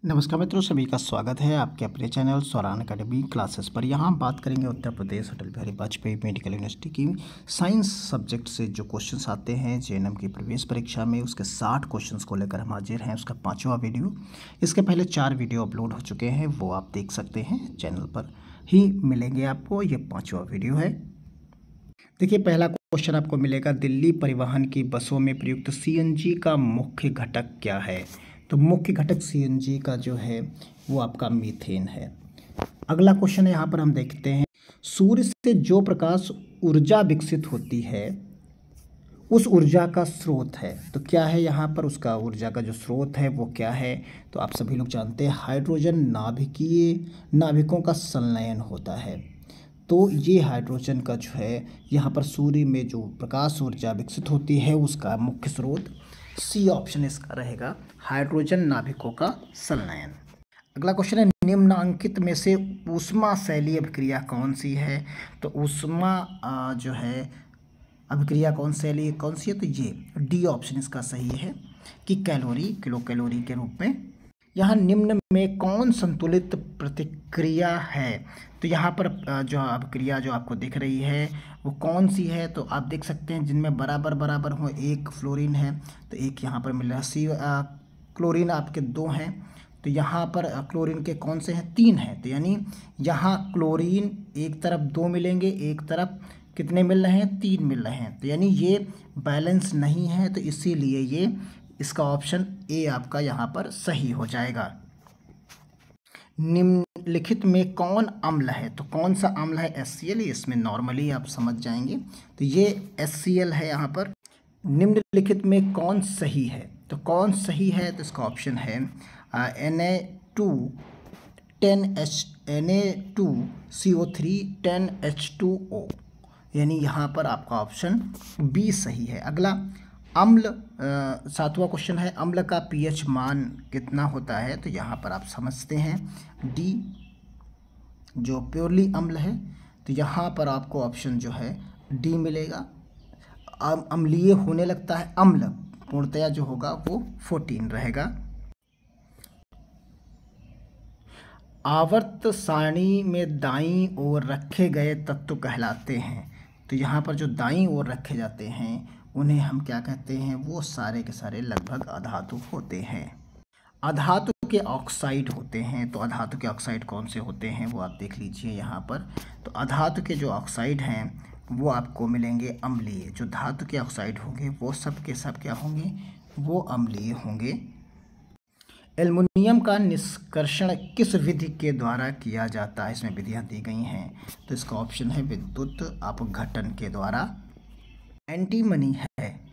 नमस्कार मित्रों, सभी का स्वागत है आपके अपने चैनल स्वरान अकेडमी क्लासेस पर। यहाँ हम बात करेंगे उत्तर प्रदेश अटल बिहारी वाजपेयी मेडिकल यूनिवर्सिटी की साइंस सब्जेक्ट से जो क्वेश्चंस आते हैं जेएनएम की प्रवेश परीक्षा में, उसके 60 क्वेश्चंस को लेकर हम हाजिर हैं। उसका 5वां वीडियो, इसके पहले 4 वीडियो अपलोड हो चुके हैं, वो आप देख सकते हैं, चैनल पर ही मिलेंगे आपको। ये 5वां वीडियो है। देखिए, पहला क्वेश्चन आपको मिलेगा, दिल्ली परिवहन की बसों में प्रयुक्त सीएनजी का मुख्य घटक क्या है? तो मुख्य घटक सीएनजी का जो है वो आपका मीथेन है। अगला क्वेश्चन है, यहाँ पर हम देखते हैं, सूर्य से जो प्रकाश ऊर्जा विकसित होती है उस ऊर्जा का स्रोत है। तो क्या है यहाँ पर उसका ऊर्जा का जो स्रोत है वो क्या है? तो आप सभी लोग जानते हैं, हाइड्रोजन नाभिकीय नाभिकों का संलयन होता है। तो ये हाइड्रोजन का जो है यहाँ पर सूर्य में जो प्रकाश ऊर्जा विकसित होती है उसका मुख्य स्रोत सी ऑप्शन इसका रहेगा, हाइड्रोजन नाभिकों का संलयन। अगला क्वेश्चन है, निम्नांकित में से ऊष्मा शैली अभिक्रिया कौन सी है? तो ऊष्मा जो है अभिक्रिया कौन सी है? तो ये डी ऑप्शन इसका सही है कि किलो कैलोरी के रूप में। यहाँ निम्न में कौन संतुलित प्रतिक्रिया है? तो यहाँ पर जो अभिक्रिया जो आपको दिख रही है वो कौन सी है? तो आप देख सकते हैं जिनमें बराबर बराबर हो, एक फ्लोरीन है तो एक यहाँ पर मिल रहा है, क्लोरीन आपके 2 हैं, तो यहाँ पर क्लोरीन के कौन से हैं? 3 हैं। तो यानी यहाँ क्लोरीन एक तरफ 2 मिलेंगे, एक तरफ कितने मिल रहे हैं? 3 मिल रहे हैं। तो यानी ये बैलेंस नहीं है, तो इसीलिए ये इसका ऑप्शन ए आपका यहाँ पर सही हो जाएगा। निम्नलिखित में कौन अम्ल है? तो कौन सा अम्ल है? HCl। इसमें नॉर्मली आप समझ जाएंगे, तो ये HCl है यहाँ पर। निम्नलिखित में कौन सही है? तो कौन सही है? तो इसका ऑप्शन है Na2CO3 10H2O, यानी यहाँ पर आपका ऑप्शन बी सही है। अगला अम्ल, 7वां क्वेश्चन है, अम्ल का पीएच मान कितना होता है? तो यहाँ पर आप समझते हैं डी जो प्योरली अम्ल है, तो यहाँ पर आपको ऑप्शन जो है डी मिलेगा। अम्लीय होने लगता है अम्ल, पूर्णतया जो होगा वो 14 रहेगा। आवर्त सारणी में दाईं ओर रखे गए तत्व कहलाते हैं। तो यहाँ पर जो दाईं ओर रखे जाते हैं उन्हें हम क्या कहते हैं? वो सारे के सारे लगभग अधातु होते हैं, अधातु के ऑक्साइड होते हैं। तो अधातु के ऑक्साइड कौन से होते हैं वो आप देख लीजिए यहाँ पर। तो अधातु के जो ऑक्साइड हैं वो आपको मिलेंगे अम्लीय। जो धातु के ऑक्साइड होंगे वो सब के सब क्या होंगे? वो अम्लीय होंगे। एल्युमिनियम का निष्कर्षण किस विधि के द्वारा किया जाता है? इसमें विधियाँ दी गई हैं, तो इसका ऑप्शन है विद्युत अपघटन के द्वारा। एंटीमनी है,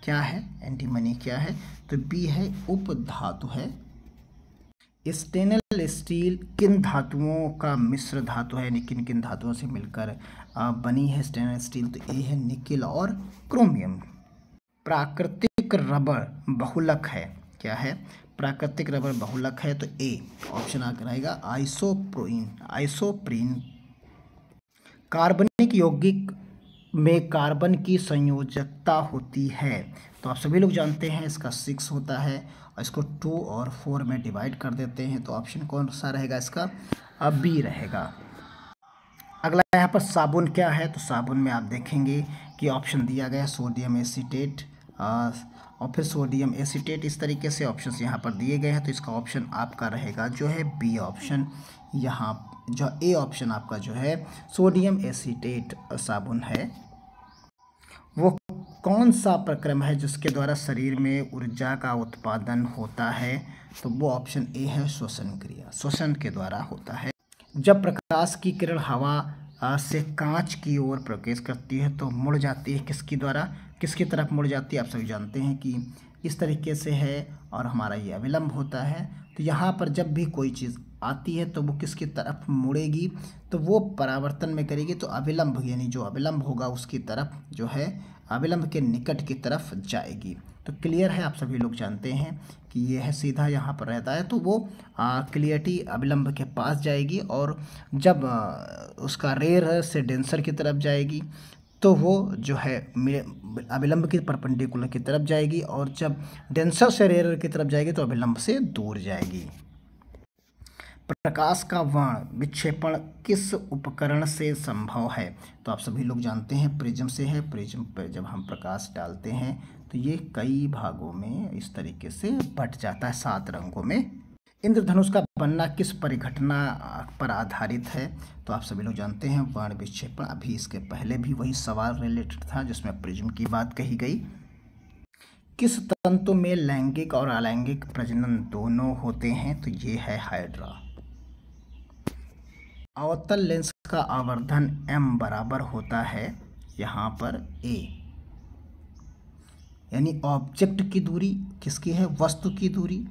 क्या है? एंटीमनी क्या है? तो बी है, उपधातु है। स्टेनलेस स्टील किन धातुओं का मिश्र धातु है? यानी किन किन धातुओं से मिलकर बनी है स्टेनलेस स्टील? तो ए है निकेल और क्रोमियम। प्राकृतिक रबर बहुलक है, क्या है? प्राकृतिक रबर बहुलक है, तो ए ऑप्शन आकर रहेगा आइसोप्रीन। कार्बनिक यौगिक में कार्बन की संयोजकता होती है। तो आप सभी लोग जानते हैं इसका 6 होता है और इसको 2 और 4 में डिवाइड कर देते हैं। तो ऑप्शन कौन सा रहेगा इसका? बी रहेगा। अगला यहाँ पर साबुन क्या है? तो साबुन में आप देखेंगे कि ऑप्शन दिया गया सोडियम एसीटेट और फिर सोडियम एसीटेट, इस तरीके से ऑप्शंस यहाँ पर दिए गए हैं। तो इसका ऑप्शन आपका रहेगा जो है बी ऑप्शन। यहाँ जो ए ऑप्शन आपका जो है सोडियम एसीटेट साबुन है। वो कौन सा प्रक्रम है जिसके द्वारा शरीर में ऊर्जा का उत्पादन होता है? तो वो ऑप्शन ए है, श्वसन क्रिया, श्वसन के द्वारा होता है। जब प्रकाश की किरण हवा से कांच की ओर प्रवेश करती है तो मुड़ जाती है किसकी द्वारा? किसकी तरफ मुड़ जाती है? आप सभी जानते हैं कि इस तरीके से है और हमारा ये अविलंब होता है। तो यहाँ पर जब भी कोई चीज़ आती है तो वो किसकी तरफ मुड़ेगी? तो वो परावर्तन में करेगी, तो अविलंब, यानी जो अविलंब होगा उसकी तरफ जो है अविलंब के निकट की तरफ जाएगी। तो क्लियर है, आप सभी लोग जानते हैं कि ये है सीधा यहाँ पर रहता है, तो वो क्लियरिटी अविलंब के पास जाएगी, और जब उसका रेयर से डेंसर की तरफ जाएगी तो वो जो है अविलंब की परपेंडिकुलर की तरफ जाएगी, और जब डेंसर से रेयर की तरफ जाएगी तो अविलंब से दूर जाएगी। प्रकाश का वर्ण विक्षेपण किस उपकरण से संभव है? तो आप सभी लोग जानते हैं प्रिज्म से है। प्रिज्म पर जब हम प्रकाश डालते हैं तो ये कई भागों में इस तरीके से बट जाता है 7 रंगों में। इंद्रधनुष का बनना किस परिघटना पर आधारित है? तो आप सभी लोग जानते हैं वर्ण विक्षेपण। अभी इसके पहले भी वही सवाल रिलेटेड था जिसमें प्रिज्म की बात कही गई। किस तंतु में लैंगिक और अलैंगिक प्रजनन दोनों होते हैं? तो ये है हाइड्रा। अवतल लेंस का आवर्धन m बराबर होता है यहाँ पर a, यानी ऑब्जेक्ट की दूरी किसकी है? वस्तु की दूरी,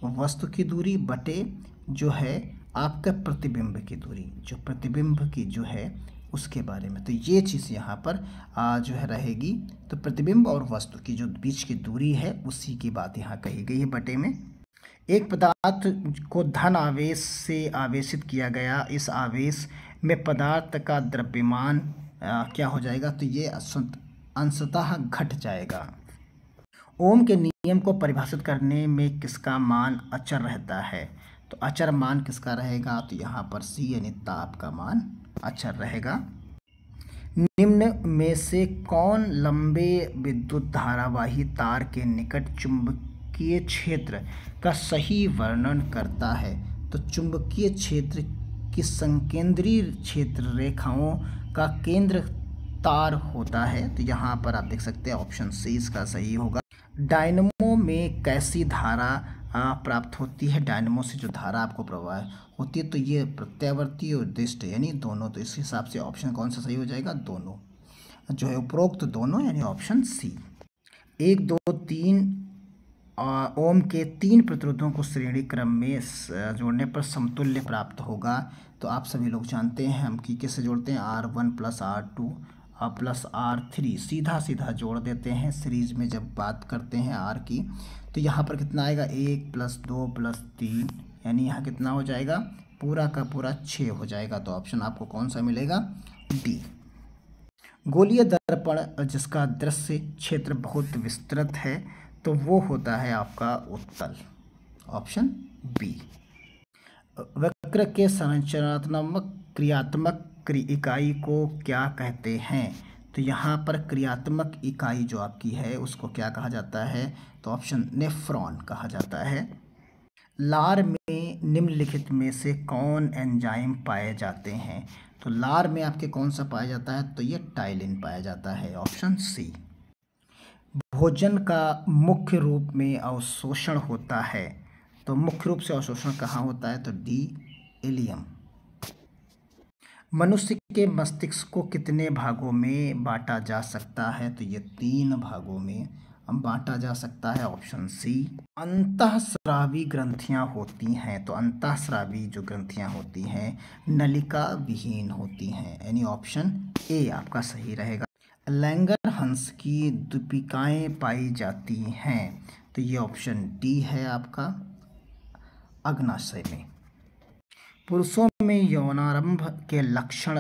वस्तु की दूरी बटे जो है आपका प्रतिबिंब की दूरी, जो प्रतिबिंब की जो है उसके बारे में। तो ये चीज़ यहाँ पर जो है रहेगी। तो प्रतिबिंब और वस्तु की जो बीच की दूरी है उसी की बात यहाँ कही गई है बटे में। एक पदार्थ को धन आवेश से आवेशित किया गया, इस आवेश में पदार्थ का द्रव्यमान क्या हो जाएगा? तो ये अंशतः घट जाएगा। ओम के नियम को परिभाषित करने में किसका मान अचर रहता है? तो अचर मान किसका रहेगा? तो यहाँ पर सी यानी ताप का मान अचर रहेगा। निम्न में से कौन लंबे विद्युत धारावाही तार के निकट चुंबकीय क्षेत्र का सही वर्णन करता है? तो चुंबकीय क्षेत्र की संकेंद्रीय क्षेत्र रेखाओं का केंद्र तार होता है। तो यहाँ पर आप देख सकते हैं ऑप्शन सी इसका सही होगा। डायनमो में कैसी धारा प्राप्त होती है? डायनमो से जो धारा आपको प्रवाह होती है तो ये प्रत्यावर्ती और दिष्ट यानी दोनों। तो इस हिसाब से ऑप्शन कौन सा सही हो जाएगा? दोनों जो है उपरोक्त दोनों यानी ऑप्शन सी। 1 2 3 ओम के 3 प्रतिरोधों को श्रेणी क्रम में जोड़ने पर समतुल्य प्राप्त होगा। तो आप सभी लोग जानते हैं हम कि कैसे जोड़ते हैं, R1 + R2 प्लस R3 सीधा सीधा जोड़ देते हैं सीरीज में जब बात करते हैं R की। तो यहाँ पर कितना आएगा? 1 + 2 + 3 यानी यहाँ कितना हो जाएगा? पूरा का पूरा 6 हो जाएगा। तो ऑप्शन आपको कौन सा मिलेगा? डी। गोलीय दर्पण जिसका दृश्य क्षेत्र बहुत विस्तृत है तो वो होता है आपका उत्तल, ऑप्शन बी। वक्र के संरचनात्मक क्रियात्मक इकाई को क्या कहते हैं? तो यहाँ पर क्रियात्मक इकाई जो आपकी है उसको क्या कहा जाता है? तो ऑप्शन नेफ्रॉन कहा जाता है। लार में निम्नलिखित में से कौन एंजाइम पाए जाते हैं? तो लार में आपके कौन सा पाया जाता है? तो ये टाइलिन पाया जाता है, ऑप्शन सी। भोजन का मुख्य रूप में अवशोषण होता है, तो मुख्य रूप से अवशोषण कहाँ होता है? तो डी इलियम। मनुष्य के मस्तिष्क को कितने भागों में बांटा जा सकता है? तो ये 3 भागों में बांटा जा सकता है, ऑप्शन सी। अंतःस्रावी ग्रंथियां होती हैं, तो अंतःस्रावी जो ग्रंथियां होती हैं नलिका विहीन होती हैं, यानी ऑप्शन ए आपका सही रहेगा। लैंगर हंस की दीपिकाएं पाई जाती हैं, तो ये ऑप्शन डी है आपका अग्नाशय में। पुरुषों में यौनारंभ के लक्षण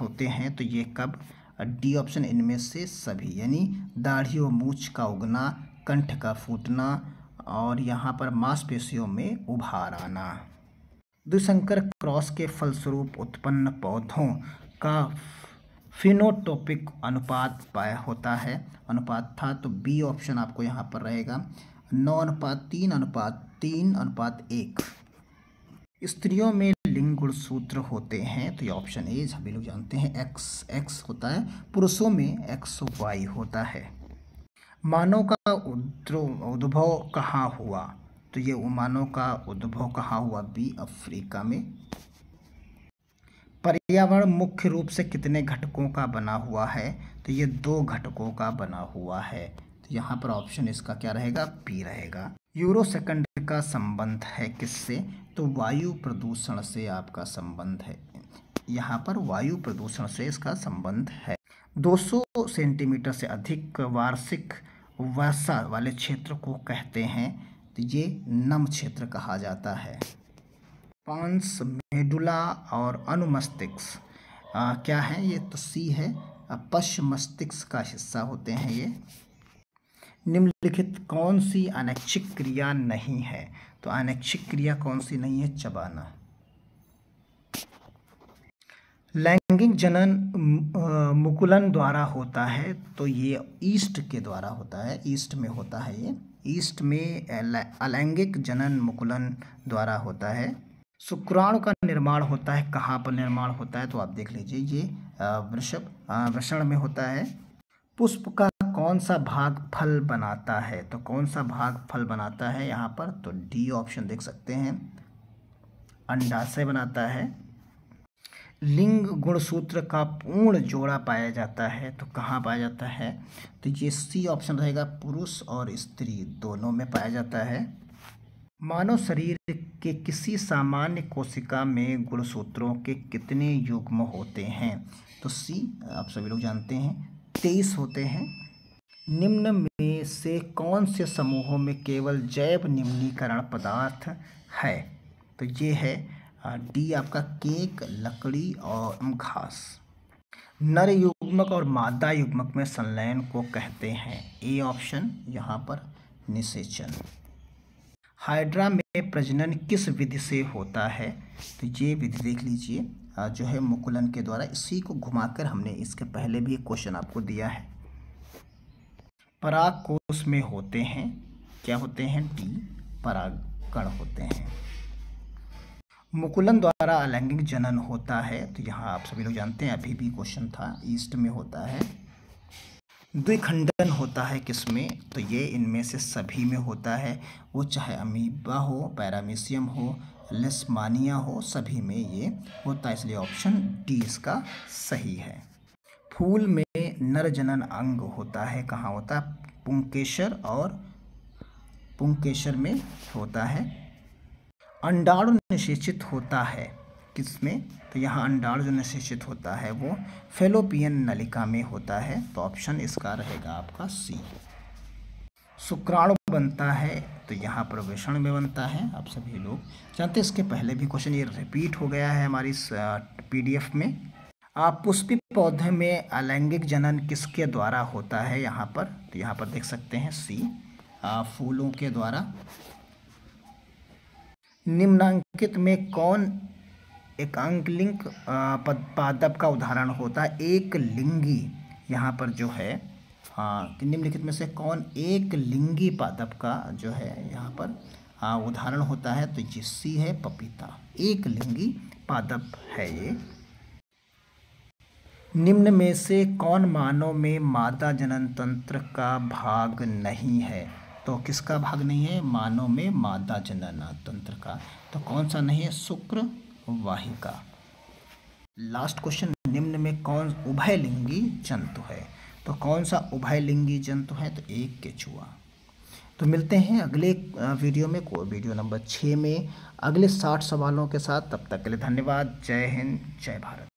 होते हैं, तो ये कब? डी ऑप्शन इनमें से सभी, यानी दाढ़ी और मूछ का उगना, कंठ का फूटना और यहाँ पर मांसपेशियों में उभार आना। द्विसंकर क्रॉस के फलस्वरूप उत्पन्न पौधों का फिनोटॉपिक अनुपात पाया होता है, अनुपात था, तो बी ऑप्शन आपको यहाँ पर रहेगा 9:3:3:1। स्त्रियों में लिंग गुणसूत्र होते हैं, तो ये ऑप्शन ए सभी लोग जानते हैं XX होता है, पुरुषों में XY होता है। मानव का उद्भव कहाँ हुआ? तो ये मानव का उद्भव कहाँ हुआ? बी अफ्रीका में। पर्यावरण मुख्य रूप से कितने घटकों का बना हुआ है? तो ये 2 घटकों का बना हुआ है, तो यहाँ पर ऑप्शन इसका क्या रहेगा? बी रहेगा। यूरो सेकंड का संबंध है किससे? तो वायु प्रदूषण से आपका संबंध है, यहाँ पर वायु प्रदूषण से इसका संबंध है। 200 सेंटीमीटर से अधिक वार्षिक वर्षा वाले क्षेत्र को कहते हैं, तो ये नम क्षेत्र कहा जाता है। पांस, मेडुला और अनुमस्तिष्क क्या है? ये तो सी है, पश्च मस्तिष्क का हिस्सा होते हैं ये। निम्नलिखित कौन सी अनैच्छिक क्रिया नहीं है? तो अनैच्छिक क्रिया कौन सी नहीं है? चबाना। लैंगिक जनन मुकुलन द्वारा होता है, तो ये ईस्ट के द्वारा होता है, ईस्ट में होता है ये, ईस्ट में अलैंगिक जनन मुकुलन द्वारा होता है। शुक्राणु का निर्माण होता है, कहाँ पर निर्माण होता है? तो आप देख लीजिए, ये वृषण में होता है। पुष्प का कौन सा भाग फल बनाता है? तो कौन सा भाग फल बनाता है यहाँ पर? तो डी ऑप्शन देख सकते हैं, अंडाशय बनाता है। लिंग गुणसूत्र का पूर्ण जोड़ा पाया जाता है, तो कहाँ पाया जाता है? तो ये सी ऑप्शन रहेगा, पुरुष और स्त्री दोनों में पाया जाता है। मानव शरीर के किसी सामान्य कोशिका में गुणसूत्रों के कितने युग्म होते हैं? तो सी आप सभी लोग जानते हैं, 23 होते हैं। निम्न में से कौन से समूहों में केवल जैव निम्नीकरण पदार्थ है? तो ये है डी आपका, केक, लकड़ी और घास। नर युग्मक और मादा युग्मक में संलयन को कहते हैं? ए ऑप्शन यहाँ पर, निषेचन। हाइड्रा में प्रजनन किस विधि से होता है? तो ये विधि देख लीजिए, जो है मुकुलन के द्वारा। इसी को घुमाकर हमने इसके पहले भी एक क्वेश्चन आपको दिया है। परागकोश में होते हैं, क्या होते हैं? डी, परागकण होते हैं। मुकुलन द्वारा अलैंगिक जनन होता है, तो यहाँ आप सभी लोग जानते हैं, अभी भी क्वेश्चन था, ईस्ट में होता है। द्विखंडन होता है किसमें? तो ये इनमें से सभी में होता है, वो चाहे अमीबा हो, पैरामीशियम हो, लेशमानिया हो, सभी में ये होता है, इसलिए ऑप्शन डी इसका सही है। फूल में नर जनन अंग होता है, कहाँ होता है? पुंकेसर और पुंकेसर में होता है। अंडाणु निषेचित होता है किसमें? तो यहाँ अंडाणु जो निषेचित होता है वो फैलोपियन नलिका में होता है, तो ऑप्शन इसका रहेगा आपका सी। शुक्राणु बनता है, तो यहाँ पर वृषण में बनता है, आप सभी लोग जानते हैं। इसके पहले भी क्वेश्चन ये रिपीट हो गया है हमारी इस PDF में। आप पुष्पी पौधे में अलैंगिक जनन किसके द्वारा होता है यहाँ पर? तो यहाँ पर देख सकते हैं सी, फूलों के द्वारा। निम्नांकित में कौन एकांकलिंग पादप का उदाहरण होता है? एक लिंगी, यहाँ पर जो है निम्नलिखित में से कौन एक लिंगी पादप का जो है यहाँ पर उदाहरण होता है? तो ये सी है, पपीता, एक लिंगी पादप है ये। निम्न में से कौन मानव में मादा जनन तंत्र का भाग नहीं है? तो किसका भाग नहीं है? मानव में मादा जनन तंत्र का, तो कौन सा नहीं है? शुक्र वाहिका। लास्ट क्वेश्चन, निम्न में कौन उभयलिंगी जंतु है? तो कौन सा उभयलिंगी जंतु है? तो एक केचुआ। तो मिलते हैं अगले वीडियो में, वीडियो नंबर 6 में, अगले 60 सवालों के साथ। तब तक के लिए धन्यवाद। जय हिंद, जय भारत।